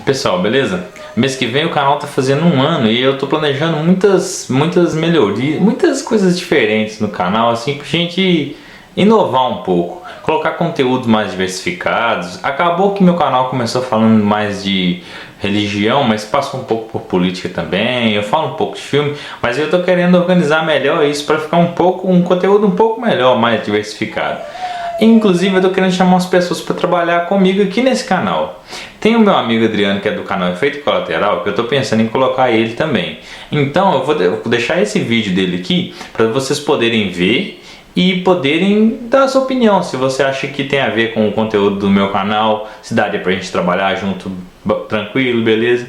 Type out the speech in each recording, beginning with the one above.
Pessoal, beleza? Mês que vem o canal tá fazendo 1 ano e eu tô planejando muitas melhorias, muitas coisas diferentes no canal, assim, pra gente inovar um pouco, colocar conteúdos mais diversificados. Acabou que meu canal começou falando mais de religião, mas passou um pouco por política também. Eu falo um pouco de filme, mas eu tô querendo organizar melhor isso para ficar um conteúdo um pouco melhor, mais diversificado. Inclusive eu tô querendo chamar umas pessoas para trabalhar comigo aqui nesse canal. Tem o meu amigo Adriano, que é do canal Efeito Colateral, que eu tô pensando em colocar ele também. Então eu vou deixar esse vídeo dele aqui para vocês poderem ver e poderem dar a sua opinião, se você acha que tem a ver com o conteúdo do meu canal, se daria pra gente trabalhar junto tranquilo, beleza?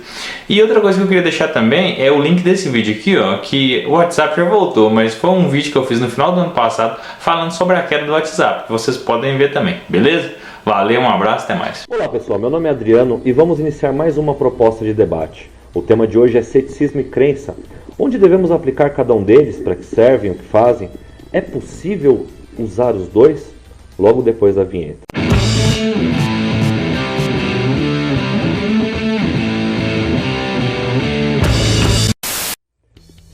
E outra coisa que eu queria deixar também é o link desse vídeo aqui, ó, que o WhatsApp já voltou, mas foi um vídeo que eu fiz no final do ano passado falando sobre a queda do WhatsApp, que vocês podem ver também, beleza? Valeu, um abraço, até mais. Olá pessoal, meu nome é Adriano e vamos iniciar mais uma proposta de debate. O tema de hoje é ceticismo e crença. Onde devemos aplicar cada um deles, para que servem, o que fazem? É possível usar os dois? Logo depois da vinheta.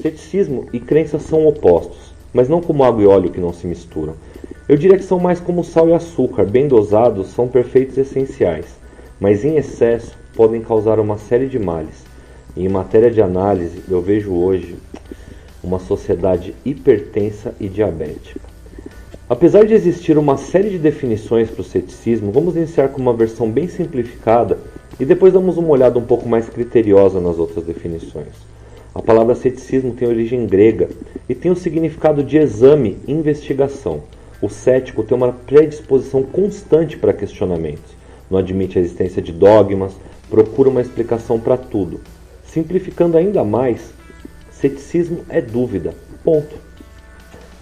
Ceticismo e crença são opostos, mas não como água e óleo que não se misturam. Eu diria que são mais como sal e açúcar, bem dosados são perfeitos e essenciais, mas em excesso podem causar uma série de males. E em matéria de análise, eu vejo hoje uma sociedade hipertensa e diabética. Apesar de existir uma série de definições para o ceticismo, vamos iniciar com uma versão bem simplificada e depois damos uma olhada um pouco mais criteriosa nas outras definições. A palavra ceticismo tem origem grega e tem o significado de exame, investigação. O cético tem uma predisposição constante para questionamentos, não admite a existência de dogmas, procura uma explicação para tudo. Simplificando ainda mais, ceticismo é dúvida, ponto.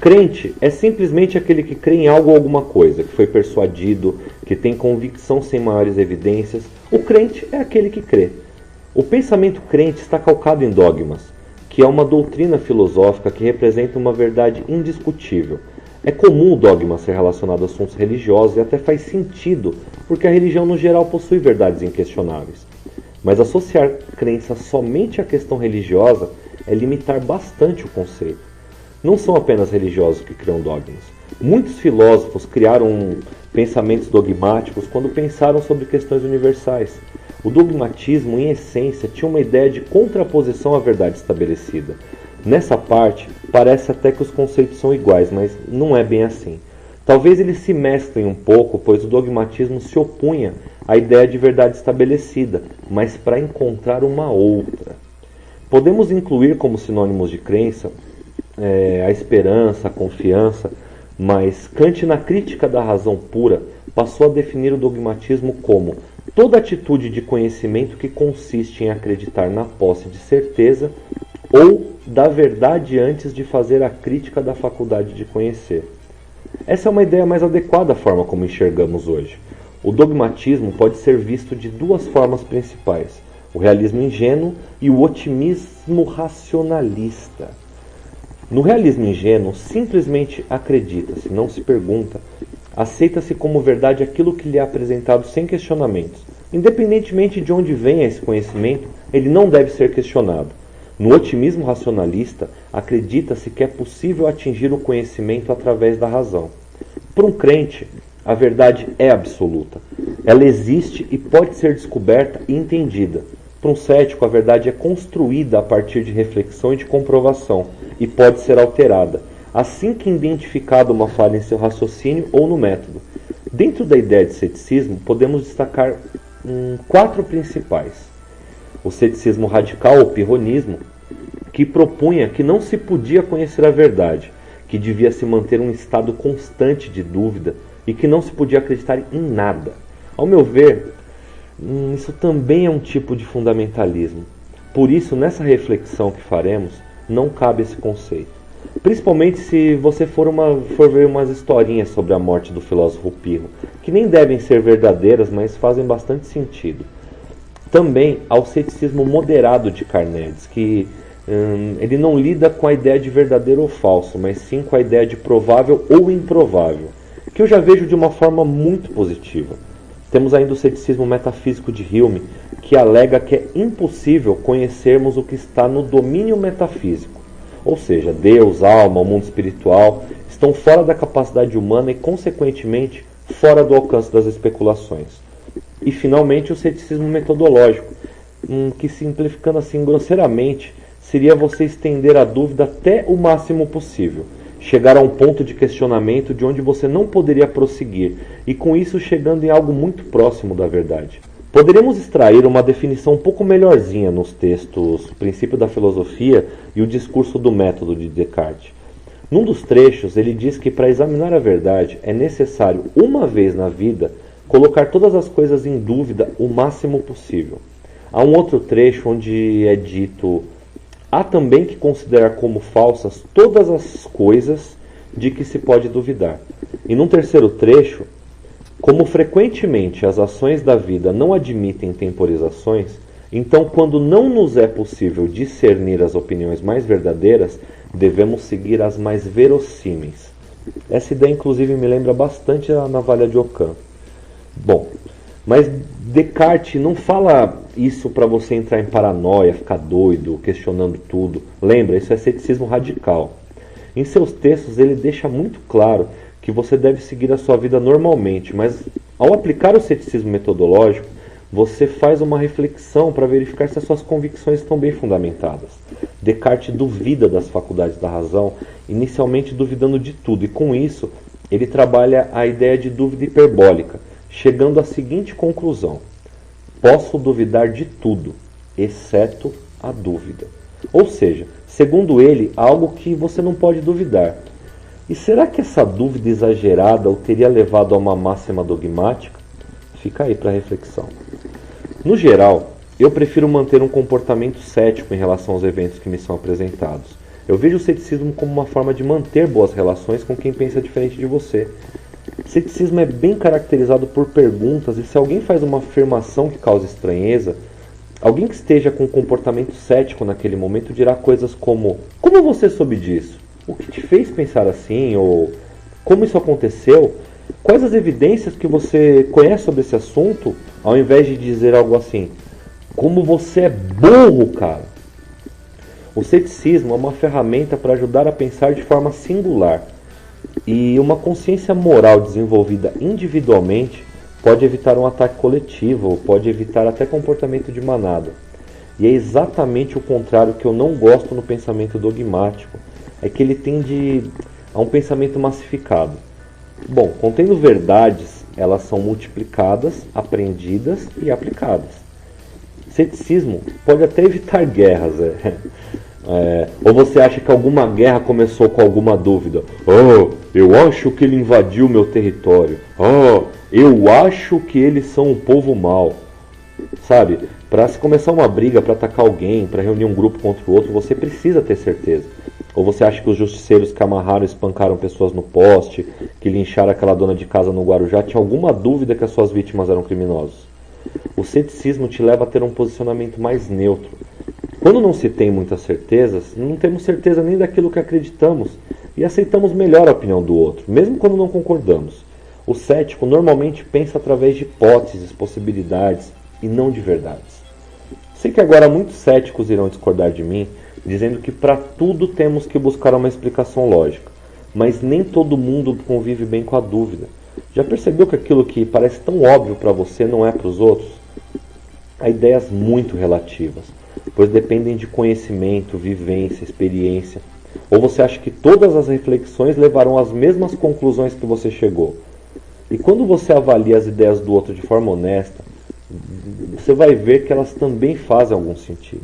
Crente é simplesmente aquele que crê em algo ou alguma coisa, que foi persuadido, que tem convicção sem maiores evidências. O crente é aquele que crê. O pensamento crente está calcado em dogmas, que é uma doutrina filosófica que representa uma verdade indiscutível. É comum o dogma ser relacionado a assuntos religiosos e até faz sentido, porque a religião no geral possui verdades inquestionáveis. Mas associar crença somente à questão religiosa é limitar bastante o conceito. Não são apenas religiosos que criam dogmas. Muitos filósofos criaram pensamentos dogmáticos quando pensaram sobre questões universais. O dogmatismo, em essência, tinha uma ideia de contraposição à verdade estabelecida. Nessa parte, parece até que os conceitos são iguais, mas não é bem assim. Talvez eles se mesclem um pouco, pois o dogmatismo se opunha à ideia de verdade estabelecida, mas para encontrar uma outra. Podemos incluir como sinônimos de crença a esperança, a confiança, mas Kant, na Crítica da Razão Pura, passou a definir o dogmatismo como toda atitude de conhecimento que consiste em acreditar na posse de certeza ou da verdade antes de fazer a crítica da faculdade de conhecer. Essa é uma ideia mais adequada à forma como enxergamos hoje. O dogmatismo pode ser visto de duas formas principais: o realismo ingênuo e o otimismo racionalista. No realismo ingênuo, simplesmente acredita-se, não se pergunta, aceita-se como verdade aquilo que lhe é apresentado sem questionamentos. Independentemente de onde venha esse conhecimento, ele não deve ser questionado. No otimismo racionalista, acredita-se que é possível atingir o conhecimento através da razão. Para um crente, a verdade é absoluta. Ela existe e pode ser descoberta e entendida. Para um cético, a verdade é construída a partir de reflexão e de comprovação, e pode ser alterada, assim que identificada uma falha em seu raciocínio ou no método. Dentro da ideia de ceticismo, podemos destacar 4 principais. O ceticismo radical, ou pirronismo, que propunha que não se podia conhecer a verdade, que devia se manter um estado constante de dúvida e que não se podia acreditar em nada. Ao meu ver, isso também é um tipo de fundamentalismo. Por isso, nessa reflexão que faremos, não cabe esse conceito. Principalmente se você for ver umas historinhas sobre a morte do filósofo Pirro, que nem devem ser verdadeiras, mas fazem bastante sentido. Também ao ceticismo moderado de Carneades, que ele não lida com a ideia de verdadeiro ou falso, mas sim com a ideia de provável ou improvável, que eu já vejo de uma forma muito positiva. Temos ainda o ceticismo metafísico de Hume, que alega que é impossível conhecermos o que está no domínio metafísico, ou seja, Deus, alma, o mundo espiritual, estão fora da capacidade humana e, consequentemente, fora do alcance das especulações. E, finalmente, o ceticismo metodológico, que, simplificando assim grosseiramente, seria você estender a dúvida até o máximo possível, chegar a um ponto de questionamento de onde você não poderia prosseguir, e com isso chegando em algo muito próximo da verdade. Poderíamos extrair uma definição um pouco melhorzinha nos textos O Princípio da Filosofia e O Discurso do Método de Descartes. Num dos trechos, ele diz que para examinar a verdade é necessário, uma vez na vida, colocar todas as coisas em dúvida o máximo possível. Há um outro trecho onde é dito: há também que considerar como falsas todas as coisas de que se pode duvidar. E num terceiro trecho, como frequentemente as ações da vida não admitem temporizações, então quando não nos é possível discernir as opiniões mais verdadeiras, devemos seguir as mais verossímeis. Essa ideia, inclusive, me lembra bastante a navalha de Ockham. Bom, mas Descartes não fala isso para você entrar em paranoia, ficar doido, questionando tudo. Lembra, isso é ceticismo radical. Em seus textos ele deixa muito claro que você deve seguir a sua vida normalmente, mas ao aplicar o ceticismo metodológico, você faz uma reflexão para verificar se as suas convicções estão bem fundamentadas. Descartes duvida das faculdades da razão, inicialmente duvidando de tudo, e com isso ele trabalha a ideia de dúvida hiperbólica, chegando à seguinte conclusão: posso duvidar de tudo, exceto a dúvida. Ou seja, segundo ele, há algo que você não pode duvidar. E será que essa dúvida exagerada o teria levado a uma máxima dogmática? Fica aí para reflexão. No geral, eu prefiro manter um comportamento cético em relação aos eventos que me são apresentados. Eu vejo o ceticismo como uma forma de manter boas relações com quem pensa diferente de você. Ceticismo é bem caracterizado por perguntas, e se alguém faz uma afirmação que causa estranheza, alguém que esteja com um comportamento cético naquele momento dirá coisas como: como você soube disso? O que te fez pensar assim? Ou como isso aconteceu? Quais as evidências que você conhece sobre esse assunto? Ao invés de dizer algo assim: como você é burro, cara! O ceticismo é uma ferramenta para ajudar a pensar de forma singular. E uma consciência moral desenvolvida individualmente pode evitar um ataque coletivo, pode evitar até comportamento de manada. E é exatamente o contrário que eu não gosto no pensamento dogmático, é que ele tende a um pensamento massificado. Bom, contendo verdades, elas são multiplicadas, aprendidas e aplicadas. Ceticismo pode até evitar guerras. Ou você acha que alguma guerra começou com alguma dúvida? Oh, eu acho que ele invadiu meu território. Oh, eu acho que eles são um povo mau. Sabe, para se começar uma briga, para atacar alguém, para reunir um grupo contra o outro, você precisa ter certeza. Ou você acha que os justiceiros que amarraram e espancaram pessoas no poste, que lincharam aquela dona de casa no Guarujá, tinham alguma dúvida que as suas vítimas eram criminosos? O ceticismo te leva a ter um posicionamento mais neutro. Quando não se tem muitas certezas, não temos certeza nem daquilo que acreditamos e aceitamos melhor a opinião do outro, mesmo quando não concordamos. O cético normalmente pensa através de hipóteses, possibilidades e não de verdades. Sei que agora muitos céticos irão discordar de mim, dizendo que para tudo temos que buscar uma explicação lógica, mas nem todo mundo convive bem com a dúvida. Já percebeu que aquilo que parece tão óbvio para você não é para os outros? Há ideias muito relativas, pois dependem de conhecimento, vivência, experiência. Ou você acha que todas as reflexões levarão às mesmas conclusões que você chegou? E quando você avalia as ideias do outro de forma honesta, você vai ver que elas também fazem algum sentido.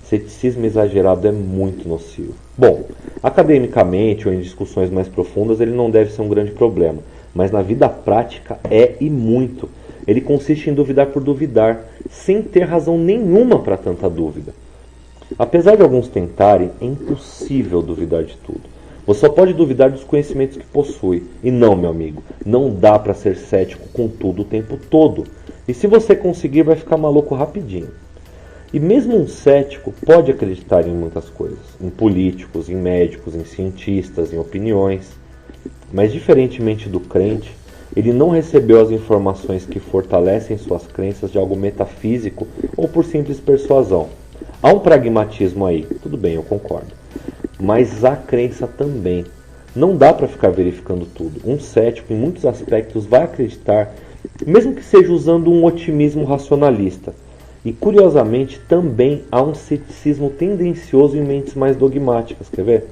Ceticismo exagerado é muito nocivo. Bom, academicamente ou em discussões mais profundas ele não deve ser um grande problema, mas na vida prática é e muito. Ele consiste em duvidar por duvidar, sem ter razão nenhuma para tanta dúvida. Apesar de alguns tentarem, é impossível duvidar de tudo. Você só pode duvidar dos conhecimentos que possui. E não, meu amigo, não dá para ser cético com tudo o tempo todo. E se você conseguir, vai ficar maluco rapidinho. E mesmo um cético pode acreditar em muitas coisas. Em políticos, em médicos, em cientistas, em opiniões. Mas diferentemente do crente, Ele não recebeu as informações que fortalecem suas crenças de algo metafísico ou por simples persuasão. Há um pragmatismo aí, tudo bem, eu concordo. Mas há crença também. Não dá para ficar verificando tudo. Um cético, em muitos aspectos, vai acreditar, mesmo que seja usando um otimismo racionalista. E, curiosamente, também há um ceticismo tendencioso em mentes mais dogmáticas. Quer ver?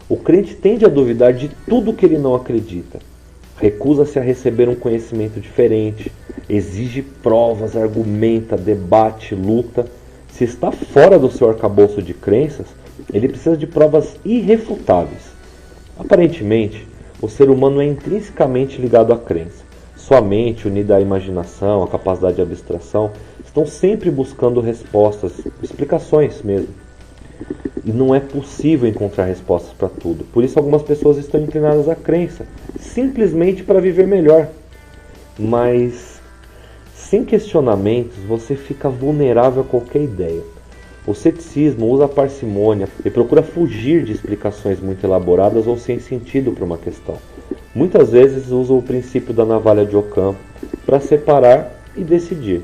O crente tende a duvidar de tudo que ele não acredita. Recusa-se a receber um conhecimento diferente, exige provas, argumenta, debate, luta. Se está fora do seu arcabouço de crenças, ele precisa de provas irrefutáveis. Aparentemente, o ser humano é intrinsecamente ligado à crença. Sua mente, unida à imaginação, à capacidade de abstração, estão sempre buscando respostas, explicações mesmo. E não é possível encontrar respostas para tudo. Por isso algumas pessoas estão inclinadas à crença, simplesmente para viver melhor. Mas, sem questionamentos, você fica vulnerável a qualquer ideia. O ceticismo usa a parcimônia e procura fugir de explicações muito elaboradas ou sem sentido para uma questão. Muitas vezes usa o princípio da navalha de Ockham para separar e decidir.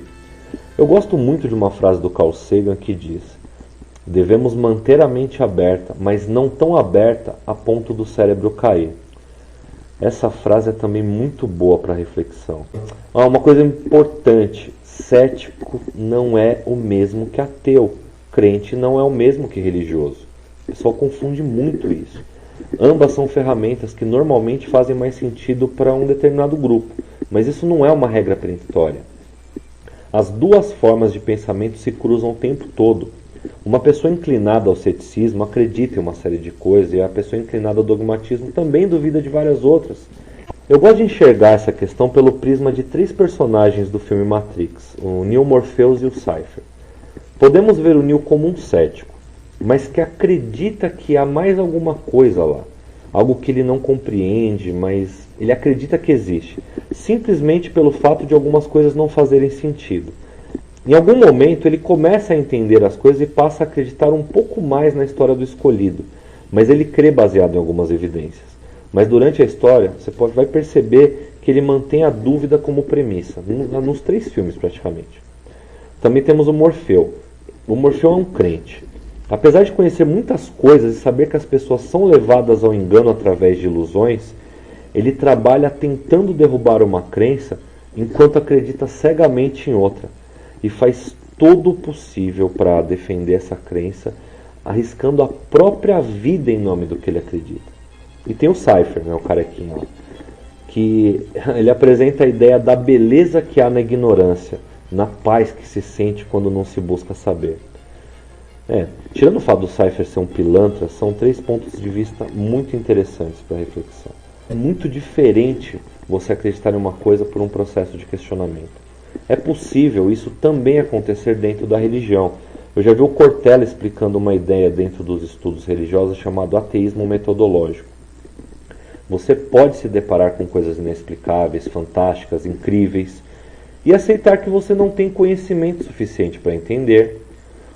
Eu gosto muito de uma frase do Carl Sagan que diz: devemos manter a mente aberta, mas não tão aberta a ponto do cérebro cair. Essa frase é também muito boa para reflexão. Uma coisa importante: cético não é o mesmo que ateu. Crente não é o mesmo que religioso. O pessoal confunde muito isso. Ambas são ferramentas que normalmente fazem mais sentido para um determinado grupo, mas isso não é uma regra peremptória. As duas formas de pensamento se cruzam o tempo todo. Uma pessoa inclinada ao ceticismo acredita em uma série de coisas e a pessoa inclinada ao dogmatismo também duvida de várias outras. Eu gosto de enxergar essa questão pelo prisma de 3 personagens do filme Matrix, o Neo, Morpheus e o Cypher. Podemos ver o Neo como um cético, mas que acredita que há mais alguma coisa lá. Algo que ele não compreende, mas ele acredita que existe, simplesmente pelo fato de algumas coisas não fazerem sentido. Em algum momento ele começa a entender as coisas e passa a acreditar um pouco mais na história do escolhido, mas ele crê baseado em algumas evidências. Mas durante a história você vai perceber que ele mantém a dúvida como premissa, nos 3 filmes praticamente. Também temos o Morfeu. O Morfeu é um crente. Apesar de conhecer muitas coisas e saber que as pessoas são levadas ao engano através de ilusões, ele trabalha tentando derrubar uma crença enquanto acredita cegamente em outra. E faz todo o possível para defender essa crença, arriscando a própria vida em nome do que ele acredita. E tem o Cypher, o carequinha lá, que ele apresenta a ideia da beleza que há na ignorância, na paz que se sente quando não se busca saber. Tirando o fato do Cypher ser um pilantra, são 3 pontos de vista muito interessantes para reflexão. É muito diferente você acreditar em uma coisa por um processo de questionamento. É possível isso também acontecer dentro da religião. Eu já vi o Cortella explicando uma ideia dentro dos estudos religiosos chamado ateísmo metodológico. Você pode se deparar com coisas inexplicáveis, fantásticas, incríveis, e aceitar que você não tem conhecimento suficiente para entender,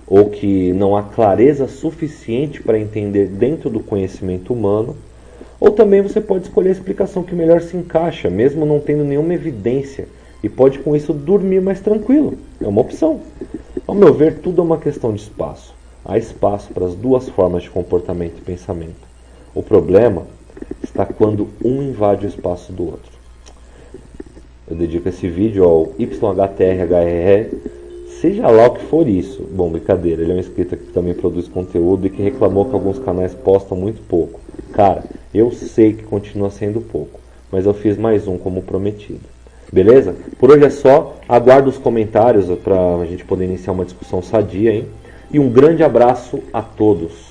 ou que não há clareza suficiente para entender dentro do conhecimento humano, ou também você pode escolher a explicação que melhor se encaixa, mesmo não tendo nenhuma evidência, e pode com isso dormir mais tranquilo. É uma opção. Ao meu ver, tudo é uma questão de espaço. Há espaço para as 2 formas de comportamento e pensamento. O problema está quando um invade o espaço do outro. Eu dedico esse vídeo ao YHTRHR, seja lá o que for isso. Bom, brincadeira, ele é um inscrito que também produz conteúdo e que reclamou que alguns canais postam muito pouco. Cara, eu sei que continua sendo pouco, mas eu fiz mais um como prometido. Beleza? Por hoje é só, aguardo os comentários para a gente poder iniciar uma discussão sadia, hein? E um grande abraço a todos.